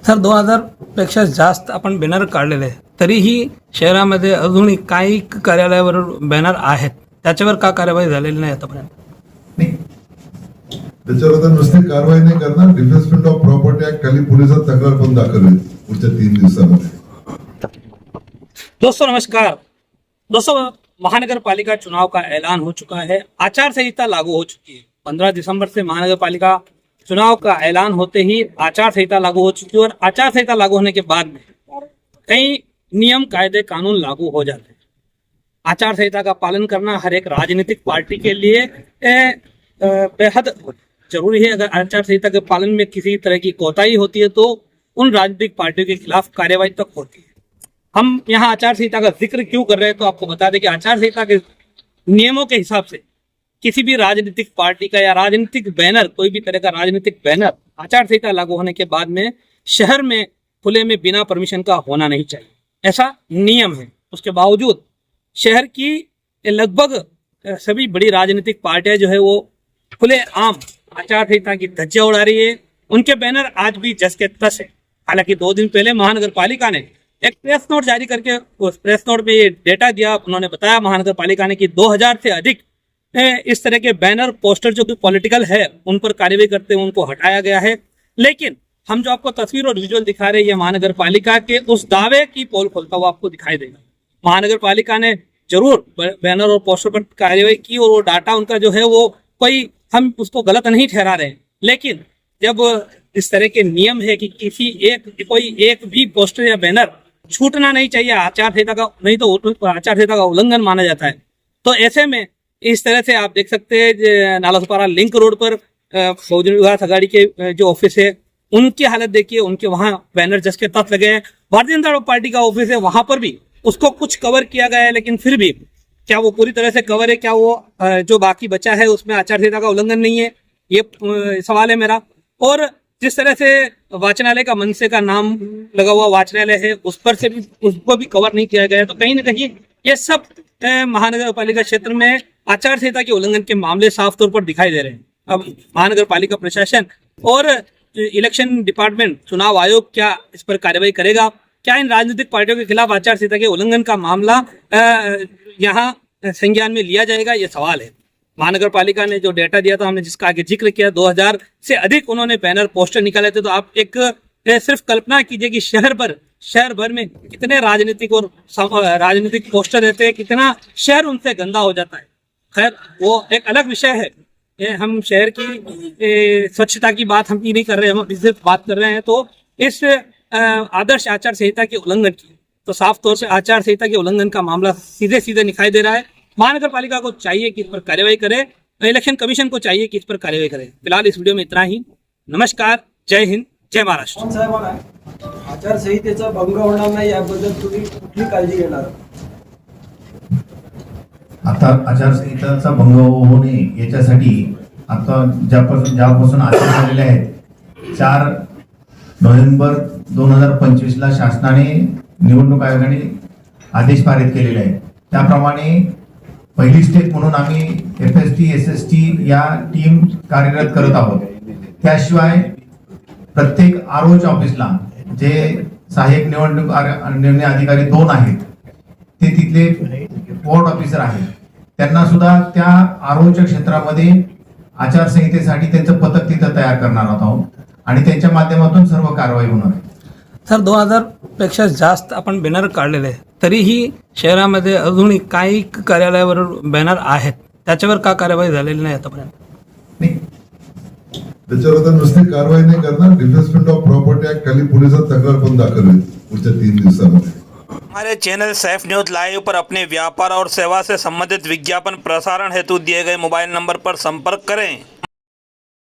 Sir 2000 पेक्षा जास्त आपण बॅनर काढलेले आहे, तरीही शहरामध्ये अजूनही काही कार्यालयावर बॅनर आहेत. त्याच्यावर का कार्यवाही झालेली नाही आतापर्यंत? नाही, त्याच्यावर नुसती कारवाई नाही करणार. डिफेन्समेंट ऑफ प्रॉपर्टी ऍक्ट खाली पोलिसात तक्रार पण दाखल होईल पुढच्या 3 दिवसामध्ये. दोस्तों नमस्कार। दोस्तों, महानगर पालिका चुनाव का ऐलान हो चुका है, आचार संहिता लागू हो चुकी है। 15 दिसंबर से महानगर पालिका चुनाव का ऐलान होते ही आचार संहिता लागू हो चुकी है और आचार संहिता लागू होने के बाद में कई नियम कायदे कानून लागू हो जाते हैं। आचार संहिता का पालन करना हर एक राजनीतिक पार्टी के लिए बेहद जरूरी है। अगर आचार संहिता के पालन में किसी तरह की कोताही होती है तो उन राजनीतिक पार्टियों के खिलाफ कार्यवाही तक होती है। हम यहाँ आचार संहिता का जिक्र क्यों कर रहे हैं, तो आपको बता दें कि आचार संहिता के नियमों के हिसाब से किसी भी राजनीतिक पार्टी का या राजनीतिक बैनर, कोई भी तरह का राजनीतिक बैनर आचार संहिता लागू होने के बाद में शहर में खुले में बिना परमिशन का होना नहीं चाहिए, ऐसा नियम है। उसके बावजूद शहर की लगभग सभी बड़ी राजनीतिक पार्टियां जो है वो खुले आम आचार संहिता की धज्जियां उड़ा रही है। उनके बैनर आज भी जस के तस है। हालांकि 2 दिन पहले महानगर पालिका ने एक प्रेस नोट जारी करके उस प्रेस नोट में ये डेटा दिया। उन्होंने बताया महानगर पालिका ने कि 2000 से अधिक इस तरह के बैनर पोस्टर जो कि पॉलिटिकल है उन पर कार्रवाई करते हुए उनको हटाया गया है। लेकिन हम जो आपको तस्वीर और विजुअल दिखा रहे हैं महानगर पालिका के उस दावे की पोल खोलता हुआ आपको दिखाई देगा। महानगर पालिका ने जरूर बैनर और पोस्टर पर कार्रवाई की और वो डाटा उनका जो है वो कोई, हम उसको गलत नहीं ठहरा रहे हैं, लेकिन जब इस तरह के नियम है कि कोई एक भी पोस्टर या बैनर छूटना नहीं चाहिए आचार संहिता का, नहीं तो आचार संहिता का उल्लंघन माना जाता है। तो ऐसे में इस तरह से आप देख सकते हैं नालासोपारा लिंक रोड पर बहुजन विकास आघाड़ी के जो ऑफिस है उनकी हालत देखिए, उनके वहां बैनर जस के तहत लगे हैं। भारतीय जनता पार्टी का ऑफिस है, वहां पर भी उसको कुछ कवर किया गया है, लेकिन फिर भी क्या वो पूरी तरह से कवर है, क्या वो जो बाकी बचा है उसमें आचार संहिता का उल्लंघन नहीं है, ये सवाल है मेरा। और जिस तरह से वाचनालय का मनसे का नाम लगा हुआ वाचनालय है उस पर से भी उसको भी कवर नहीं किया गया है। तो कहीं ना कहीं ये सब महानगर पालिका क्षेत्र में आचार संहिता के उल्लंघन के मामले साफ तौर पर दिखाई दे रहे हैं। अब महानगर पालिका प्रशासन और इलेक्शन डिपार्टमेंट, चुनाव आयोग क्या इस पर कार्रवाई करेगा? क्या इन राजनीतिक पार्टियों के खिलाफ आचार संहिता के उल्लंघन का मामला यहाँ संज्ञान में लिया जाएगा, ये सवाल है। महानगर पालिका ने जो डेटा दिया था, हमने जिसका आगे जिक्र किया, 2000 से अधिक उन्होंने बैनर पोस्टर निकाले थे। तो आप एक सिर्फ कल्पना कीजिए कि शहर भर में कितने राजनीतिक पोस्टर रहते हैं, कितना शहर उनसे गंदा हो जाता है। खैर, वो एक अलग विषय है। हम शहर की स्वच्छता की बात हम नहीं कर रहे हैं, हम सिर्फ बात कर रहे हैं। तो इस आदर्श आचार संहिता के उल्लंघन की, तो साफ तौर से आचार संहिता के उल्लंघन का मामला सीधे सीधे दिखाई दे रहा है। महानगर पालिका को चाहिए कि इस पर कार्रवाई करे, इलेक्शन कमीशन को चाहिए कि इस पर कार्रवाई करे। फिलहाल इस वीडियो में इतना ही। नमस्कार, जय हिंद, जय महाराष्ट्र। साहेब, आचारसंहितेचा भंग होणार नाही याबद्दल तुम्ही कुठली काळजी घेणार? आता आचारसंहिताचा भंग होऊ नये याच्यासाठी आता ज्यापासून आदेश झालेले आहेत 4 नोव्हेंबर 2025 ला शासनाने निवडणूक आयोगाने आदेश पारित केलेले आहेत। त्याप्रमाणे पहिली स्टेप म्हणून आम्ही FST SST या टीम कार्यरत करत आहोत। त्याशिवाय प्रत्येक ROच्या ऑफिसला जे सहाय्यक निवडणूक निर्णय अधिकारी 2 आहेत ते तिथले वॉर्ड ऑफिसर आहेत, त्यांना सुद्धा त्या ROच्या क्षेत्रामध्ये आचारसंहितेसाठी त्यांचं पथक तिथं तयार करणार आहोत आणि त्यांच्या माध्यमातून सर्व कारवाई होणार आहे। सर 2000 पेक्षा जास्त आपण बॅनर काढलेले आहे, तरीही शहरामध्ये अजूनही काही कार्यालयावर बॅनर आहेत. त्याच्यावर का कार्यवाही झालेली नाही आतापर्यंत? नाही, त्याच्यावर नुसती कारवाई नाही करणार. डिफेन्समेंट ऑफ प्रॉपर्टी ऍक्ट खाली पोलिसात तक्रार पण दाखल होईल पुढच्या 3 दिवसामध्ये। हमारे चैनल सैफ न्यूज लाइव पर अपने व्यापार और सेवा से संबंधित विज्ञापन प्रसारण हेतु दिए गए मोबाइल नंबर पर संपर्क करें।